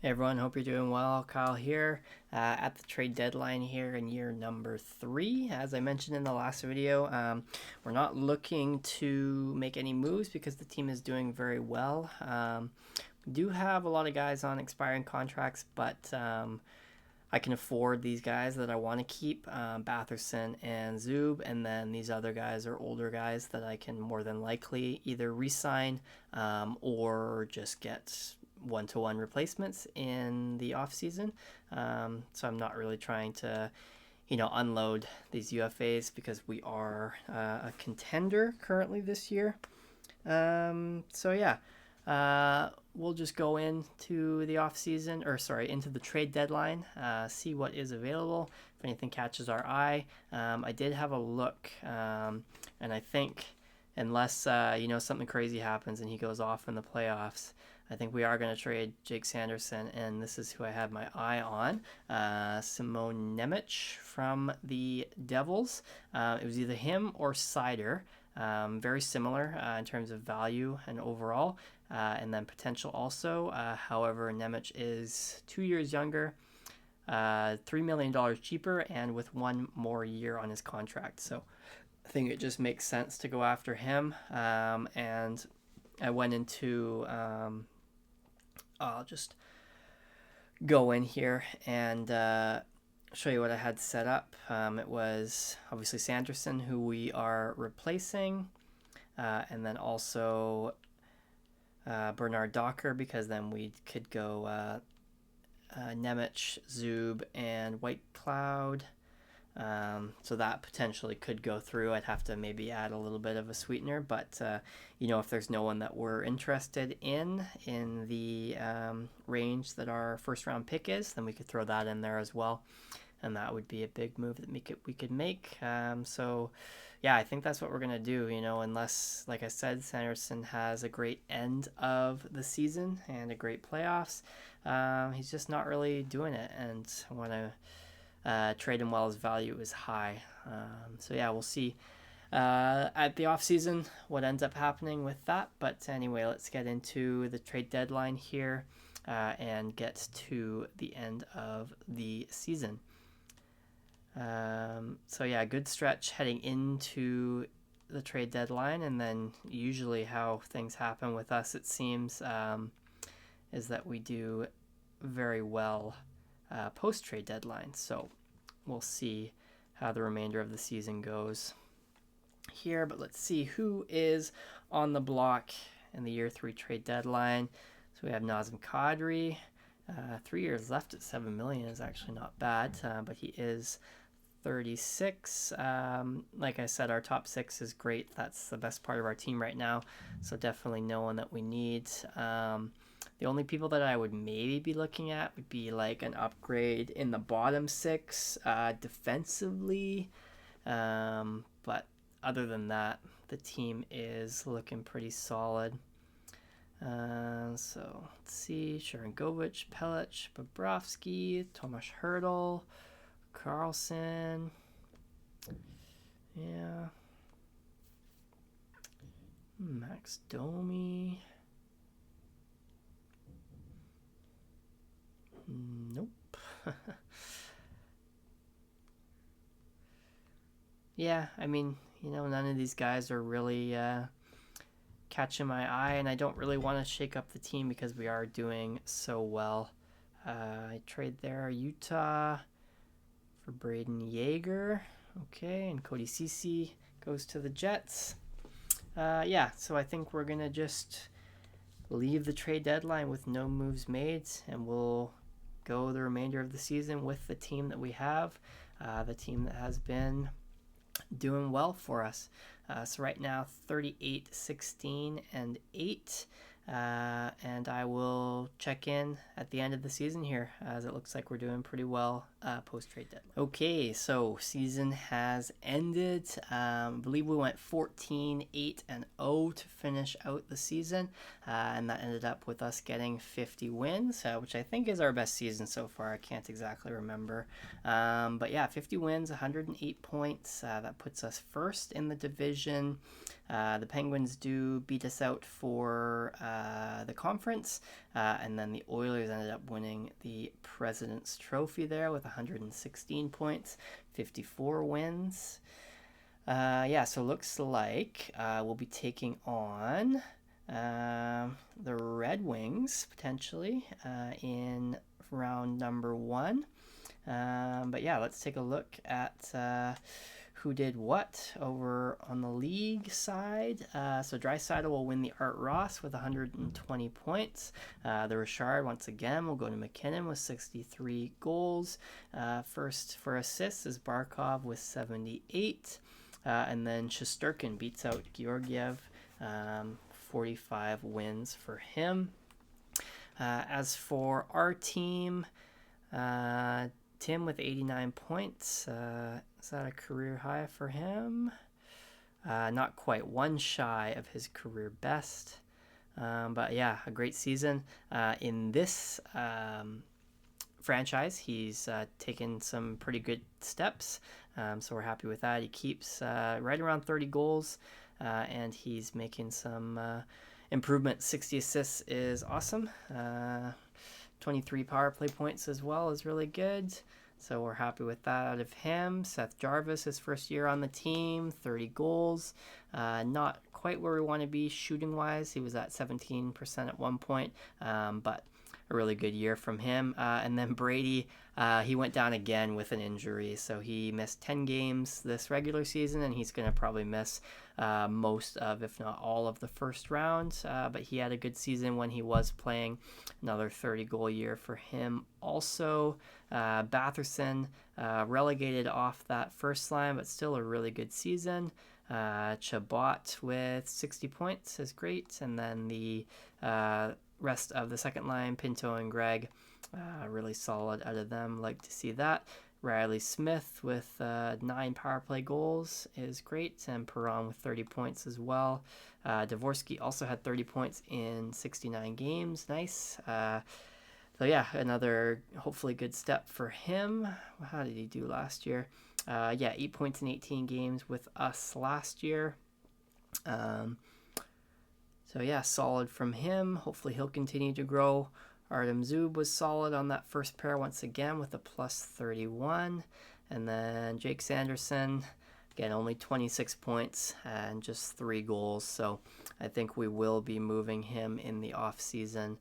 Hey everyone, hope you're doing well. Kyle here at the trade deadline here in year number 3. As I mentioned in the last video, we're not looking to make any moves because the team is doing very well. We do have a lot of guys on expiring contracts, but I can afford these guys that I want to keep, Batherson and Zub, and then these other guys are older guys that I can more than likely either re-sign or just get one-to-one replacements in the off season. So I'm not really trying to, unload these UFAs because we are a contender currently this year. So yeah, we'll just go into the off season, or sorry, into the trade deadline, see what is available. If anything catches our eye, I did have a look, and I think unless something crazy happens and he goes off in the playoffs, I think we are going to trade Jake Sanderson, and this is who I had my eye on, Simone Nemec from the Devils. It was either him or Sider. Very similar in terms of value and overall, and then potential also. However, Nemec is 2 years younger, $3 million cheaper, and with one more year on his contract. So I think it just makes sense to go after him. And I went into, I'll just go in here and show you what I had set up. It was obviously Sanderson, who we are replacing, and then also Bernard Docker, because then we could go Nemec, Zub, and White Cloud. So that potentially could go through. I'd have to maybe add a little bit of a sweetener, but if there's no one that we're interested in the range that our first round pick is, then we could throw that in there as well, and that would be a big move that we could make. So yeah, I think that's what we're gonna do. Unless, like I said, Sanderson has a great end of the season and a great playoffs, he's just not really doing it, and I want to trade him while his value is high. So yeah, we'll see at the off season what ends up happening with that. But anyway, let's get into the trade deadline here and get to the end of the season. So yeah, good stretch heading into the trade deadline, and then usually how things happen with us, it seems, is that we do very well post trade deadline. So we'll see how the remainder of the season goes here. But let's see who is on the block in the year 3 trade deadline. So we have Nazem Kadri. 3 years left at $7 million is actually not bad, but he is 36. Like I said, our top 6 is great. That's the best part of our team right now. So definitely no one that we need. The only people that I would maybe be looking at would be like an upgrade in the bottom 6 defensively. But other than that, the team is looking pretty solid. So let's see. Sharangovich, Pelech, Bobrovsky, Tomas Hertl, Carlson. Yeah. Max Domi. Nope. Yeah, I mean, none of these guys are really catching my eye, and I don't really want to shake up the team because we are doing so well. I trade there Utah for Braden Yeager. Okay, and Cody Ceci goes to the Jets. Yeah, so I think we're going to just leave the trade deadline with no moves made, and we'll go the remainder of the season with the team that we have, the team that has been doing well for us. So right now 38, 16, and 8. And I will check in at the end of the season here, as it looks like we're doing pretty well post-trade deadline. Okay, so season has ended. I believe we went 14, 8, and 0 to finish out the season, and that ended up with us getting 50 wins, which I think is our best season so far. I can't exactly remember. But yeah, 50 wins, 108 points. That puts us first in the division. The Penguins do beat us out for the conference, and then the Oilers ended up winning the President's Trophy there with 116 points, 54 wins. So looks like we'll be taking on the Red Wings potentially in round number 1. Let's take a look at who did what over on the league side. So Draisaitl will win the Art Ross with 120 points. The Richard, once again, will go to McKinnon with 63 goals. First for assists is Barkov with 78. And then Shesterkin beats out Georgiev, 45 wins for him. As for our team, Tim with 89 points. Is that a career high for him? Not quite, one shy of his career best. A great season. In this franchise, he's taken some pretty good steps. So we're happy with that. He keeps right around 30 goals, and he's making some improvements. 60 assists is awesome. 23 power play points as well is really good. So we're happy with that out of him. Seth Jarvis, his first year on the team, 30 goals. Not quite where we want to be shooting-wise. He was at 17% at one point, but a really good year from him. And then Brady, he went down again with an injury. So he missed 10 games this regular season, and he's going to probably miss most of, if not all of the first round. But he had a good season when he was playing. Another 30-goal year for him also. Batherson relegated off that first line, but still a really good season. Chabot with 60 points is great. And then the rest of the second line, Pinto and Gregg, really solid out of them. Like to see that. Riley Smith with 9 power play goals is great, and Perron with 30 points as well. Dvorsky also had 30 points in 69 games. Nice. Another hopefully good step for him. How did he do last year? 8 points in 18 games with us last year. Solid from him. Hopefully he'll continue to grow. Artem Zub was solid on that first pair once again with a plus 31. And then Jake Sanderson, again, only 26 points and just 3 goals. So I think we will be moving him in the off season.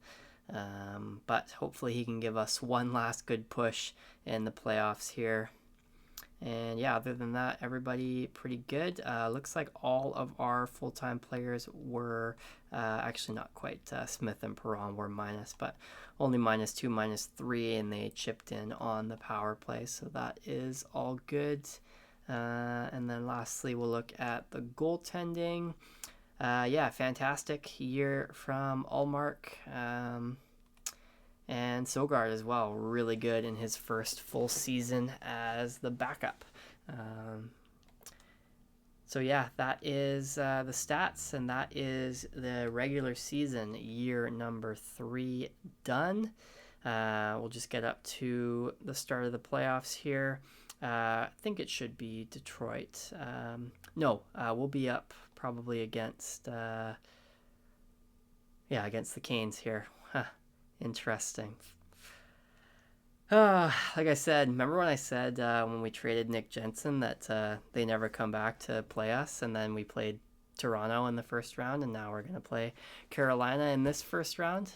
But hopefully he can give us one last good push in the playoffs here. And other than that, everybody pretty good. Looks like all of our full-time players were actually not quite. Smith and Perron were minus, but only -2, -3, and they chipped in on the power play, so that is all good. And then lastly, we'll look at the goaltending. Fantastic year from Ullmark. And Sogard as well, really good in his first full season as the backup. That is the stats, and that is the regular season, year number 3 done. We'll just get up to the start of the playoffs here. I think it should be Detroit. We'll be up probably against the Canes here. Interesting. Like I said, remember when I said when we traded Nick Jensen that they never come back to play us, and then we played Toronto in the first round, and now we're going to play Carolina in this first round?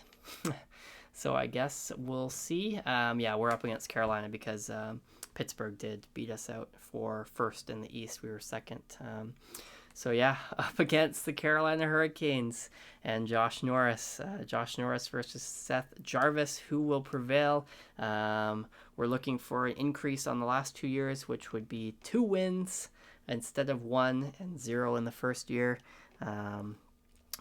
So I guess we'll see. We're up against Carolina because Pittsburgh did beat us out for first in the East. We were second. Up against the Carolina Hurricanes and Josh Norris. Josh Norris versus Seth Jarvis. Who will prevail? We're looking for an increase on the last 2 years, which would be 2 wins instead of 1 and 0 in the first year.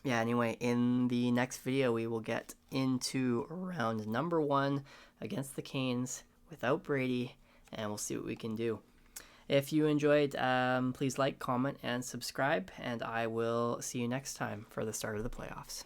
Anyway, in the next video, we will get into round number 1 against the Canes without Brady, and we'll see what we can do. If you enjoyed, please like, comment, and subscribe, and I will see you next time for the start of the playoffs.